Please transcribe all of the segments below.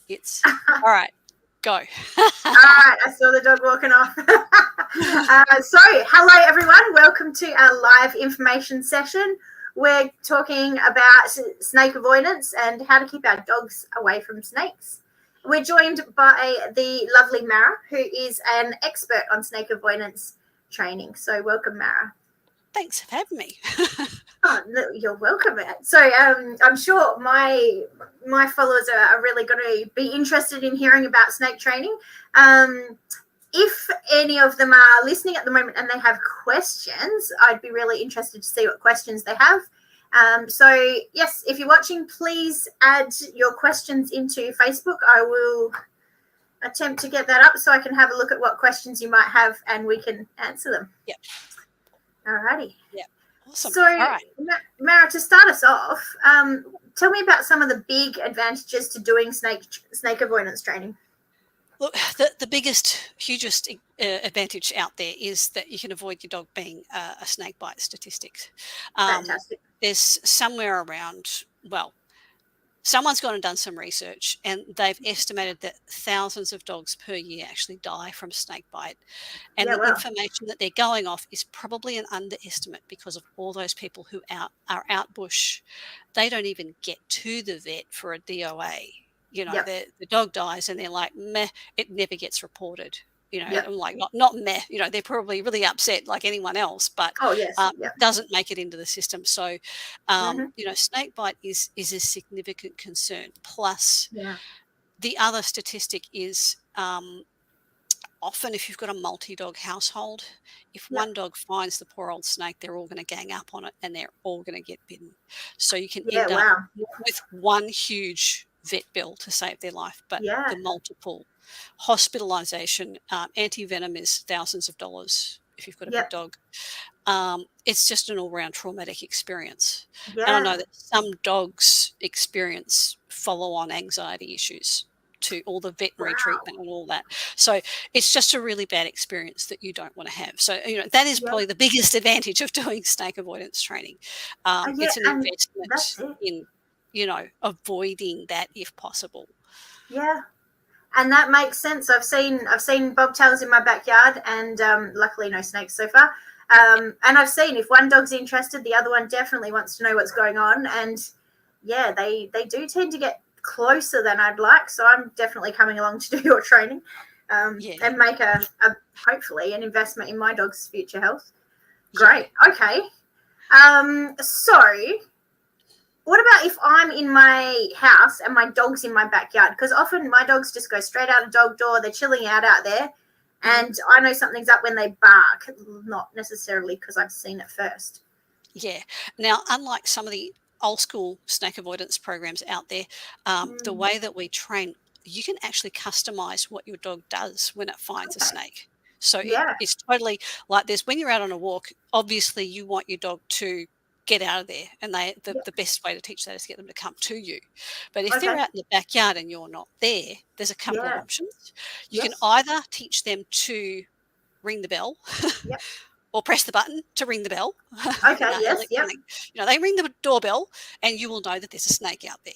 It's all right. Go. All right, I saw the dog walking off. So, hello everyone. Welcome to our live information session. We're talking about snake avoidance and how to keep our dogs away from snakes. We're joined by the lovely Mara, who is an expert on snake avoidance training. So, welcome, Mara. Thanks for having me. Oh, you're welcome. So I'm sure my followers are really going to be interested in hearing about snake training. If any of them are listening at the moment and they have questions, I'd be really interested to see what questions they have. So yes, if you're watching, please add your questions into Facebook. I will attempt to get that up so I can have a look at what questions you might have and we can answer them. Yep. Alrighty. Yep. Awesome. So, all right. Mara, to start us off, tell me about some of the big advantages to doing snake avoidance training. Look, the biggest, hugest advantage out there is that you can avoid your dog being a snake bite statistic. Fantastic. There's somewhere around, well, someone's gone and done some research and they've estimated that thousands of dogs per year actually die from snake bite. And the information that they're going off is probably an underestimate because of all those people who are out bush. They don't even get to the vet for a DOA. You know, the dog dies and they're like, meh, it never gets reported. You know, like not meh, you know, they're probably really upset like anyone else, but doesn't make it into the system. So, you know, snake bite is a significant concern. Plus, the other statistic is often if you've got a multi-dog household, if one dog finds the poor old snake, they're all going to gang up on it and they're all going to get bitten. So you can end up with one huge vet bill to save their life, but the multiple hospitalization, anti-venom is thousands of dollars if you've got a big dog. It's just an all-round traumatic experience. And I know that some dogs experience follow-on anxiety issues to all the veterinary treatment and all that. So it's just a really bad experience that you don't want to have. So, you know, that is probably the biggest advantage of doing snake avoidance training. It's an investment in, you know, avoiding that if possible. Yeah. And that makes sense. I've seen bobtails in my backyard and luckily no snakes so far. And I've seen if one dog's interested, the other one definitely wants to know what's going on. And yeah, they do tend to get closer than I'd like. So I'm definitely coming along to do your training and make a hopefully an investment in my dog's future health. Great. Okay. So what about if I'm in my house and my dog's in my backyard? Because often my dogs just go straight out a dog door. They're chilling out there. And I know something's up when they bark, not necessarily because I've seen it first. Yeah. Now, unlike some of the old school snake avoidance programs out there, the way that we train, you can actually customize what your dog does when it finds a snake. So it's totally like this. When you're out on a walk, obviously you want your dog to get out of there, and the best way to teach that is to get them to come to you. But if they're out in the backyard and you're not there, there's a couple of options. You can either teach them to ring the bell or press the button to ring the bell. Okay, You know, they ring the doorbell and you will know that there's a snake out there.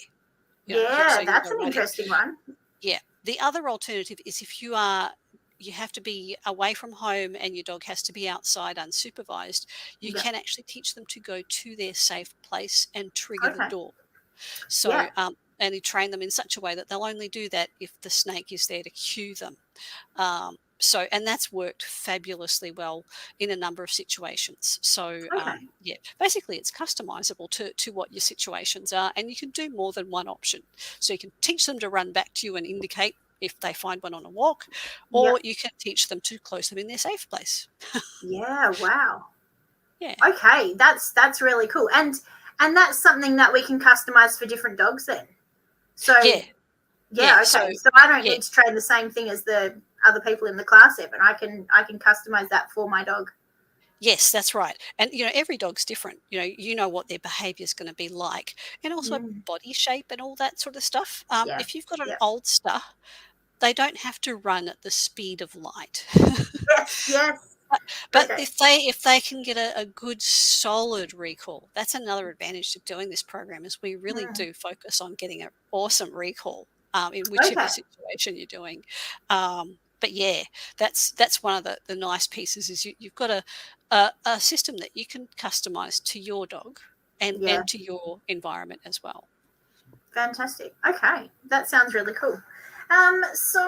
So that's an interesting one. Yeah. The other alternative is if you have to be away from home and your dog has to be outside unsupervised, you can actually teach them to go to their safe place and trigger the door. So, and you train them in such a way that they'll only do that if the snake is there to cue them. So, and that's worked fabulously well in a number of situations. So, basically it's customizable to what your situations are, and you can do more than one option. So you can teach them to run back to you and indicate if they find one on a walk, or you can teach them to close them in their safe place. Wow. Yeah. Okay, that's really cool. And that's something that we can customize for different dogs then. So okay. So I don't need to train the same thing as the other people in the class even. I can customize that for my dog. Yes, that's right. And, you know, every dog's different. You know what their behavior is going to be like, and also body shape and all that sort of stuff. If you've got an oldster, they don't have to run at the speed of light. Yes. But if they can get a good solid recall, that's another advantage of doing this program is we really do focus on getting an awesome recall. in whichever Okay. situation you're doing. But yeah, that's one of the nice pieces is you've got a system that you can customize to your dog Yeah. and to your environment as well. Fantastic. Okay. That sounds really cool. So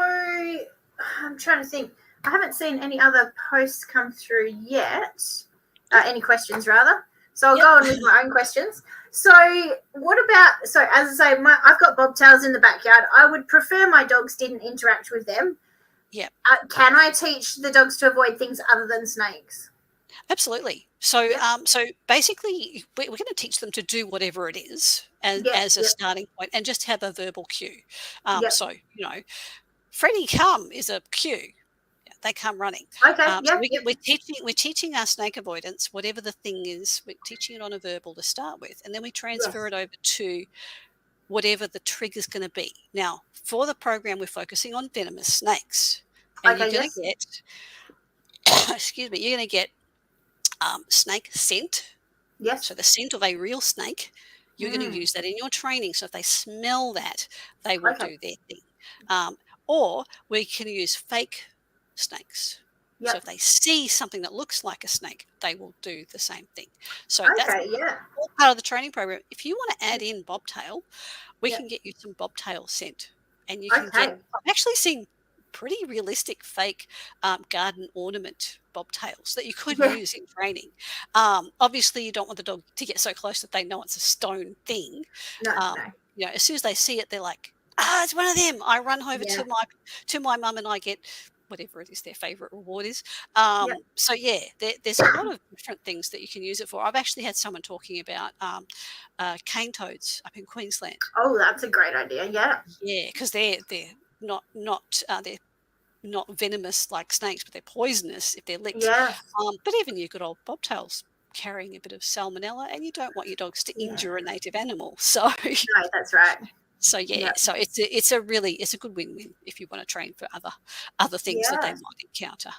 I'm trying to think. I haven't seen any other posts come through yet. Yep. Any questions, rather. So I'll Yep. go on with my own questions. So, what about? So, as I say, I've got bobtails in the backyard. I would prefer my dogs didn't interact with them. Yep. Can I teach the dogs to avoid things other than snakes? Absolutely. So, Yep. so basically, we're going to teach them to do whatever it is Yep. as a Yep. starting point, and just have a verbal cue. Yep. So, Freddie, come is a cue. Yeah, they come running. Okay. So Yep. Yep. we're teaching our snake avoidance, whatever the thing is. We're teaching it on a verbal to start with, and then we transfer Yes. it over to whatever the trigger is going to be. Now, for the program, we're focusing on venomous snakes, and you're Okay. going to Yes. get, excuse me, you're going to get snake scent. So Yes. the scent of a real snake, you're going to Mm. use that in your training. So if they smell that, they will Okay. do their thing. Or we can use fake snakes. So if Yep. they see something that looks like a snake, they will do the same thing. So that's Okay. Yeah. all part of the training program. If you want to add in bobtail, we Yep. can get you some bobtail scent, and you can get. Okay. I've actually seen pretty realistic fake garden ornament bobtails that you could Yeah. use in training. Obviously, you don't want the dog to get so close that they know it's a stone thing. No. Um, No. as soon as they see it, they're like, "Ah, it's one of them!" I run over Yeah. to my mum, and I get whatever it is their favourite reward is. Yep. So yeah, there's a lot of different things that you can use it for. I've actually had someone talking about cane toads up in Queensland. Oh, that's a great idea. Yeah. Yeah, because they're they're not venomous like snakes, but they're poisonous if they're licked. Yes. But even your good old bobtails carrying a bit of salmonella, and you don't want your dogs to Yeah. injure a native animal. So, No, that's right. so yeah, Yep. so it's a good win-win if you want to train for other things that they Yeah. might encounter.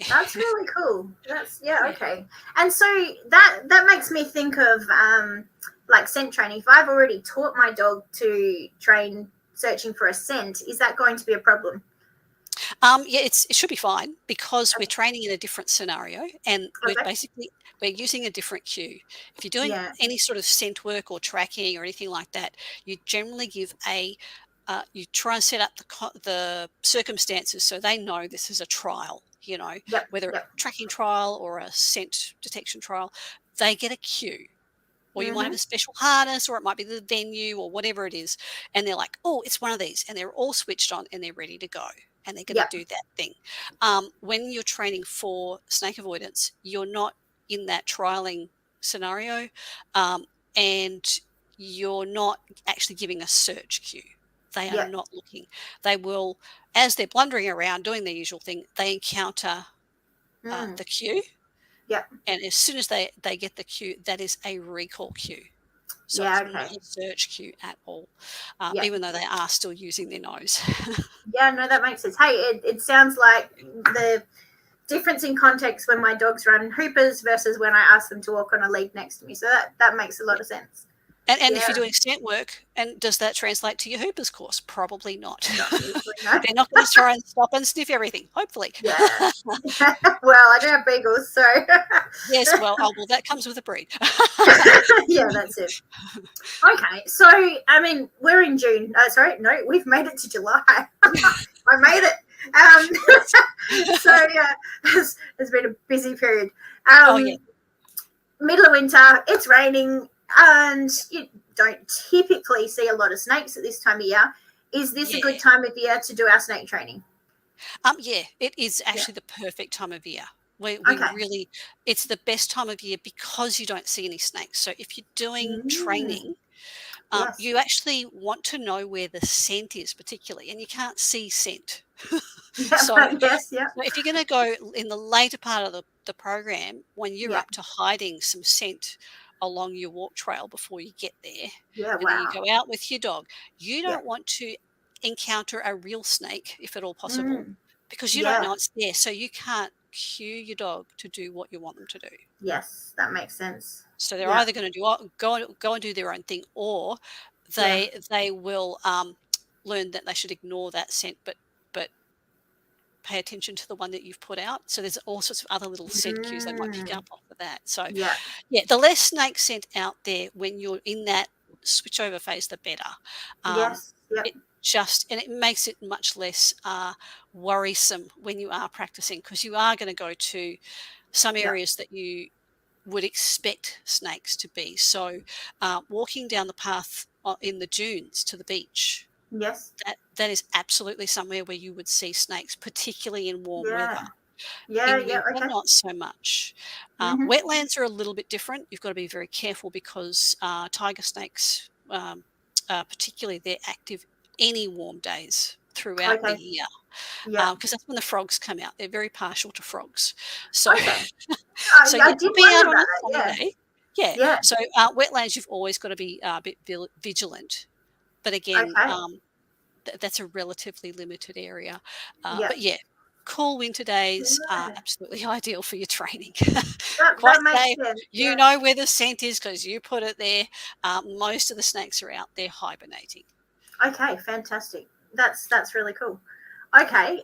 That's really cool. That's yeah, Yeah. okay. And so that makes me think of like scent training. If I've already taught my dog to train searching for a scent, is that going to be a problem? Yeah, it should be fine because we're Okay. training in a different scenario, and Okay. we're using a different cue. If you're doing Yeah. any sort of scent work or tracking or anything like that, you generally give you try and set up the circumstances so they know this is a trial. Yep. Whether it's Yep. a tracking trial or a scent detection trial, they get a cue. Or you might have Mm-hmm. a special harness, or it might be the venue, or whatever it is. And they're like, oh, it's one of these. And they're all switched on and they're ready to go. And they're going to Yep. do that thing. When you're training for snake avoidance, you're not in that trialing scenario. And you're not actually giving a search cue. They are Yep. not looking. They will, as they're blundering around doing their usual thing, they encounter Mm. the cue. Yep. And as soon as they get the cue, that is a recall cue. So Yeah, it's not okay. a search cue at all, Yep. even though they are still using their nose. Yeah, no, that makes sense. Hey, it sounds like the difference in context when my dogs run hoopers versus when I ask them to walk on a lead next to me. So that makes a lot of sense. And if Yeah, you're doing scent work, and does that translate to your Hoopers course? Probably not. not usually, no. They're not going to try and stop and sniff everything, hopefully. Yeah. Well, I do have beagles, so Yes, well, that comes with a breed. yeah, that's it. Okay, so I mean, we're in June. Sorry, no, we've made it to July. I made it. So yeah, it's been a busy period. Oh, yeah. Middle of winter, it's raining, and you don't typically see a lot of snakes at this time of year. Is this a Yeah. good time of year to do our snake training? Yeah, it is Yeah. actually the perfect time of year. We Okay. really, it's the best time of year because you don't see any snakes. So if you're doing Mm, training, yes. you actually want to know where the scent is, particularly, and you can't see scent. So, Yeah. Yes. Yeah. if you're going to go in the later part of the program, when you're Yeah. up to hiding some scent along your walk trail before you get there, Yeah. and then you Wow. go out with your dog, you Yeah. don't want to encounter a real snake, if at all possible, Mm, because you don't yeah. know it's there. So you can't cue your dog to do what you want them to do. Yes, that makes sense. So they're Yeah. either going to go and do their own thing, or Yeah. they will. learn that they should ignore that scent, but pay attention to the one that you've put out. So there's all sorts of other little scent cues they might pick Mm. up off of that. So Yeah. yeah, the less snake scent out there when you're in that switch over phase, the better. Um, Yes. Yep. it and it makes it much less worrisome when you are practicing, because you are going to go to some Yep. areas that you would expect snakes to be. So walking down the path in the dunes to the beach, Yes. that is absolutely somewhere where you would see snakes, particularly in warm weather. Yeah. Yeah. In Yeah. winter, Okay. not so much. Mm-hmm. Wetlands are a little bit different. You've got to be very careful because tiger snakes, particularly, they're active any warm days throughout the Okay. year, Yeah. because that's when the frogs come out. They're very partial to frogs. So, Okay. so I yeah, did they'll be wonder out on about a that. sunny Yeah. day. Yeah. Yeah. So wetlands, you've always got to be a bit vigilant. But again, Okay. that's a relatively limited area. Yeah. But yeah, cool winter days are Yeah. absolutely ideal for your training. That Quite makes safe. sense. You Yeah. know where the scent is because you put it there. Most of the snakes are out there hibernating. Okay. Fantastic. That's really cool. Okay.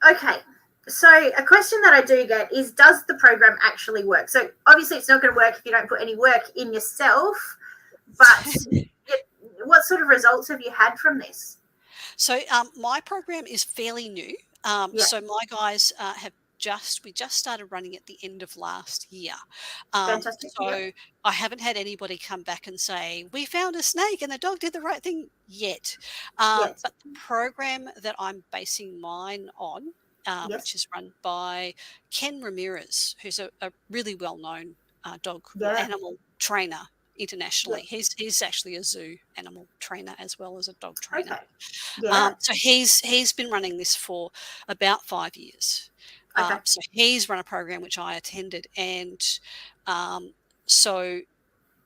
Okay. So a question that I do get is, does the program actually work? So obviously it's not going to work if you don't put any work in yourself, but what sort of results have you had from this? So my program is fairly new. Yeah. So my guys we just started running at the end of last year. Fantastic. Yep. So I haven't had anybody come back and say, we found a snake and the dog did the right thing yet. Yes. But the program that I'm basing mine on, Yes. which is run by Ken Ramirez, who's a really well-known dog or Yeah. animal trainer internationally. Yep. He's actually a zoo animal trainer as well as a dog trainer. Okay. Yeah. So he's been running this for about 5 years. Okay. So he's run a program which I attended, and so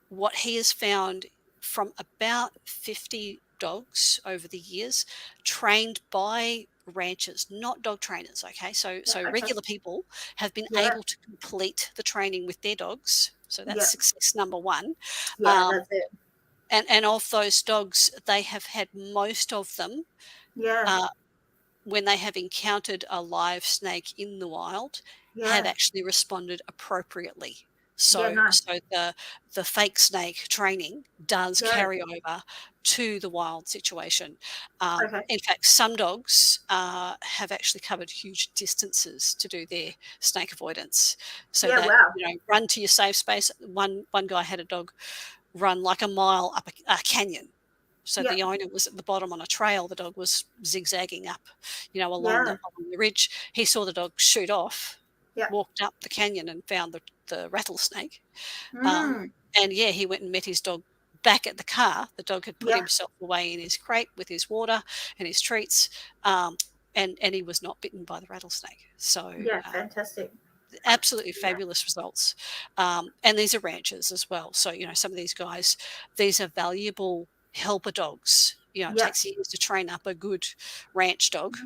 what he has found from about 50 dogs over the years, trained by ranchers, not dog trainers. Okay, Yeah. so Okay. regular people have been Yeah. able to complete the training with their dogs. So that's Yeah. success number one. Yeah. Um, That's it. and of those dogs, they have had most of them Yeah. uh, when they have encountered a live snake in the wild, have Yeah. actually responded appropriately. Yeah. So, Nice. the fake snake training does Yeah. carry over to the wild situation. Okay. In fact, some dogs have actually covered huge distances to do their snake avoidance, so Yeah. that Wow. run to your safe space. One guy had a dog run like a mile up a canyon. So Yeah. the owner was at the bottom on a trail. The dog was zigzagging up, Yeah. along the ridge. He saw the dog shoot off, Yeah. walked up the canyon and found the rattlesnake. Um, Mm. and yeah, he went and met his dog back at the car. The dog had put Yeah. himself away in his crate with his water and his treats, and he was not bitten by the rattlesnake. So Yeah. Fantastic. absolutely Yeah. fabulous results. And these are ranchers as well. So, some of these guys, these are valuable helper dogs. It Yeah. takes years to train up a good ranch dog.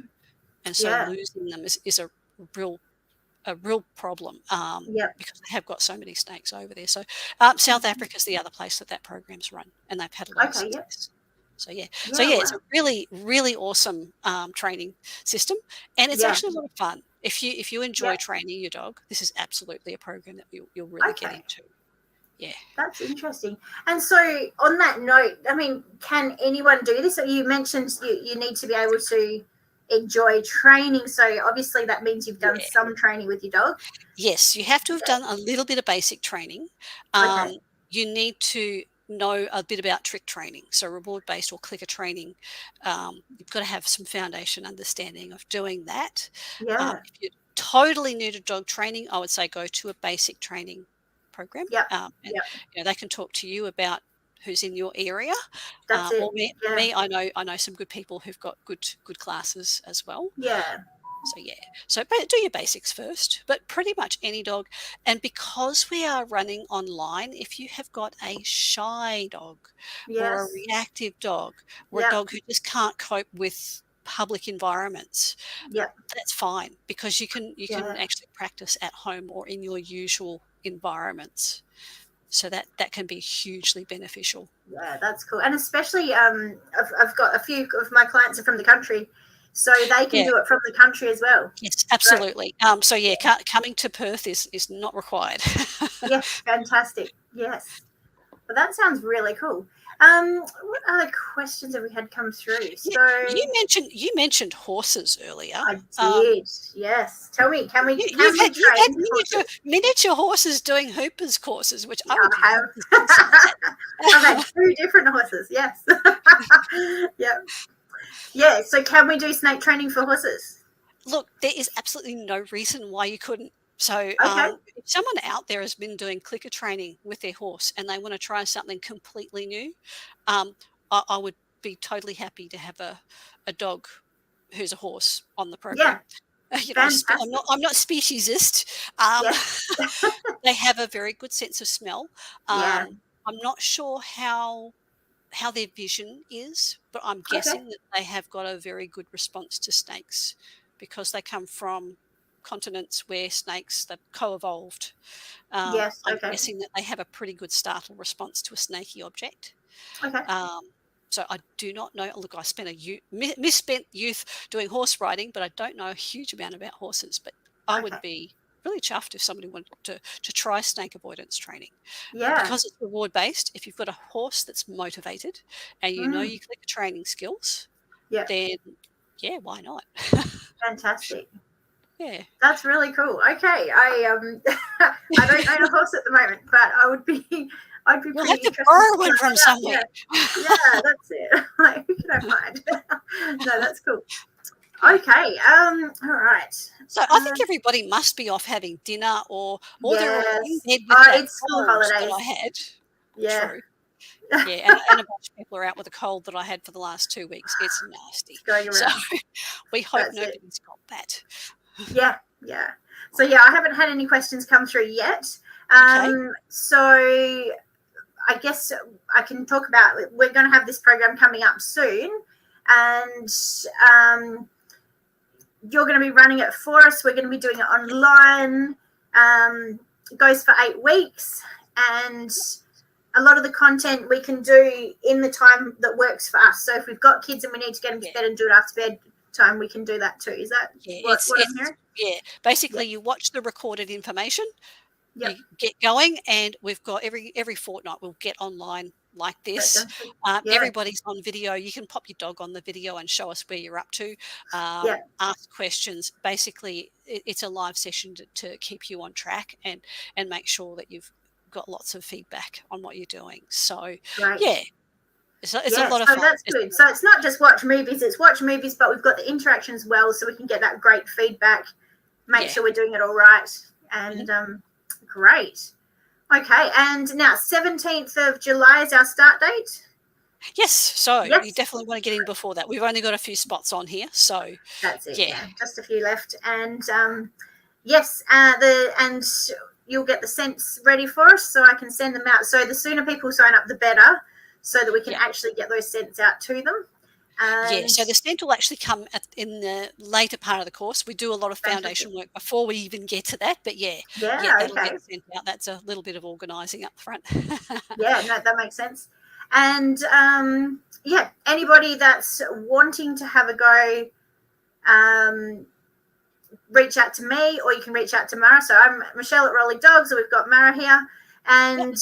And so Yeah. losing them is real a real problem, Yeah. because they have got so many snakes over there. So South Africa is the other place that program's run, and they've had a lot of Okay. Yeah. success. So Yeah. yeah, it's a Wow. really really awesome training system, and it's Yeah. actually a lot of fun. If you enjoy Yeah. training your dog, this is absolutely a program that you'll really get Okay. into. Yeah. That's interesting. And so, on that note, I mean, can anyone do this? So you mentioned you need to be able to enjoy training. So obviously, that means you've done Yeah. some training with your dog. Yes, you have to have done a little bit of basic training. Okay. You need to know a bit about trick training, so reward-based or clicker training. You've got to have some foundation understanding of doing that. Yeah. If you're totally new to dog training, I would say go to a basic training program, Yep. and Yep. they can talk to you about who's in your area. That's Or it. Yeah. me, I know some good people who've got good classes as well. Yeah. So yeah, so do your basics first, but pretty much any dog. And because we are running online, if you have got a shy dog or a Yes. reactive dog or a Yep. dog who just can't cope with public environments, Yep. that's fine, because you can Yeah. actually practice at home or in your usual environments. So that can be hugely beneficial. Yeah, that's cool. And especially, I've got a few of my clients are from the country, so they can Yeah. do it from the country as well. Yes, Great. absolutely. So yeah, coming to Perth is not required. Yes, fantastic. Yes. But that sounds really cool. What other questions have we had come through? Yeah, So you mentioned horses earlier. I did. Yes. Tell me, can we You've had train miniature horses? miniature horses doing Hoopers courses, which I would I love to see some of have. I've had that. two different horses. Yes. Yeah. Yeah. So can we do snake training for horses? Look, there is absolutely no reason why you couldn't. So, Okay. if someone out there has been doing clicker training with their horse and they want to try something completely new, I would be totally happy to have a dog who's a horse on the Yeah. program. Fantastic. I'm not speciesist. Um, Yes. they have a very good sense of smell. Yeah. I'm not sure how their vision is, but I'm Okay. guessing that they have got a very good response to snakes because they come from continents where snakes they've co-evolved. Yes. I'm Okay. guessing that they have a pretty good startle response to a snaky object. Okay. Um, so I do not know. Look, I spent misspent youth doing horse riding, but I don't know a huge amount about horses. But I would Okay. be really chuffed if somebody wanted to try snake avoidance training Yeah. because it's reward based. If you've got a horse that's motivated and you know Mm. you click training skills, Yeah. then yeah, why not? Fantastic. Yeah, That's really cool. Okay, I don't own a horse at the moment, but I'd be you'll pretty have to interested borrow to one try from that out. somewhere. Yeah, yeah, that's it. Like, who can I find? No, that's cool. Okay, all right. So I think everybody must be off having dinner, or they're all in Yes. bed with that It's school cold that I holidays. had. Yeah. True. Yeah, and a bunch of people are out with a cold that I had for the last 2 weeks. It's nasty. It's going So around. we hope That's it. nobody's got that. Yeah, yeah. So yeah, I haven't had any questions come through yet. Okay. So I guess I can talk about, we're going to have this program coming up soon, and you're going to be running it for us. We're going to be doing it online. It goes for 8 weeks, and a lot of the content we can do in the time that works for us. So if we've got kids and we need to get them to bed and do it after bed time, we can do that too. Is that what I'm hearing? Yeah. Basically, you watch the recorded information. Yep. You get going, and we've got every fortnight we'll get online like this. Yeah. Everybody's on video. You can pop your dog on the video and show us where you're up to. Ask questions. Basically, it's a live session to keep you on track and make sure that you've got lots of feedback on what you're doing. So, Great. yeah. It's a lot of fun. That's good. So it's not just watch movies, it's watch movies, but we've got the interaction as well, so we can get that great feedback, make sure we're doing it all right. And great. Okay, and now 17th of July is our start date. Yes, so you definitely want to get in before that. We've only got a few spots on here, so that's it. Yeah, just a few left, and and you'll get the scents ready for us, so I can send them out. So the sooner people sign up, the better, so that we can actually get those scents out to them. So the scent will actually come in the later part of the course. We do a lot of foundation work before we even get to that, but that'll get sent out. That's a little bit of organising up front. Yeah, no, that makes sense. And anybody that's wanting to have a go, reach out to me, or you can reach out to Mara. So I'm Michelle at Rolly Dogs, and we've got Mara here, and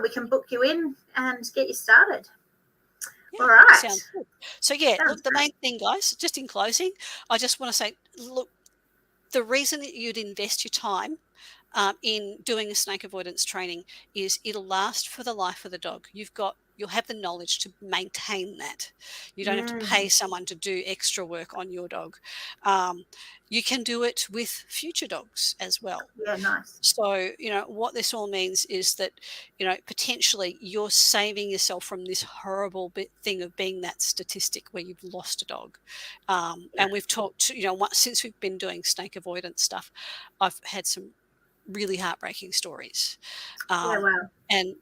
we can book you in and get you started. All right. Sounds good. So look, the main thing, guys, just in closing, I just want to say, look, the reason that you'd invest your time in doing a snake avoidance training is it'll last for the life of the dog. You'll have the knowledge to maintain that. You don't have to pay someone to do extra work on your dog. You can do it with future dogs as well. Yeah, nice. So, what this all means is that, potentially you're saving yourself from this horrible thing of being that statistic where you've lost a dog. And we've talked, since we've been doing snake avoidance stuff, I've had some really heartbreaking stories. Wow. And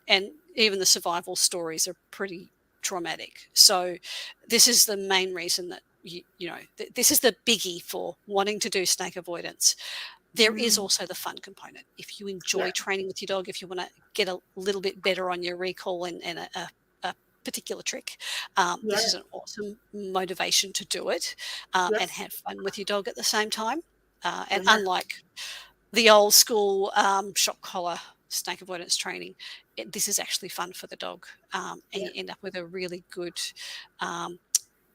even the survival stories are pretty traumatic. So this is the main reason that, this is the biggie for wanting to do snake avoidance. there is also the fun component. If you Yeah. enjoy training with your dog, if you want to get a little bit better on your recall and a particular trick, Yeah. this is an awesome motivation to do it and Yes. have fun with your dog at the same time. And Yeah. unlike the old school shock collar snake avoidance training, this is actually fun for the dog, and Yeah. you end up with a really good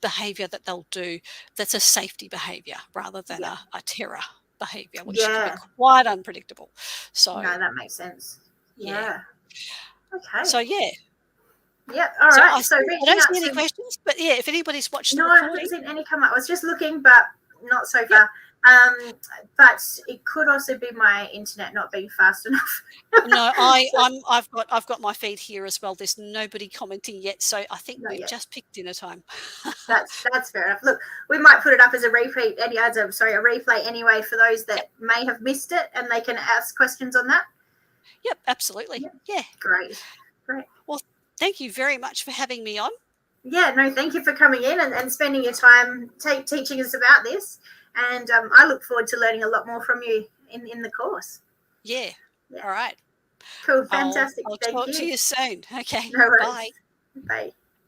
behavior that they'll do that's a safety behavior rather than Yeah. a terror behavior, which can be Yeah. quite unpredictable. So, No, that makes sense. yeah. Yeah. Okay. So, yeah. Yep. All So right. So I reaching don't out see any to. questions, but yeah, if anybody's watched the No, I haven't recording, seen any come up. I was just looking, but not so yep. far. But it could also be my internet not being fast enough. No, So, I've got my feed here as well. There's nobody commenting yet, so I think not we've yet. just picked dinner time. That's fair enough. Look, we might put it up as a repeat, any as a sorry, a replay anyway for those Yep. that may have missed it, and they can ask questions on that. Yep, absolutely. Yep. Yeah. Great. Great. Well, thank you very much for having me on. Yeah, no, thank you for coming in and spending your time teaching us about this. And I look forward to learning a lot more from you in the course. Yeah. Yeah. All right. Cool. I'll Fantastic. I'll Thank talk to you. you soon. Okay. No Bye. worries. Bye.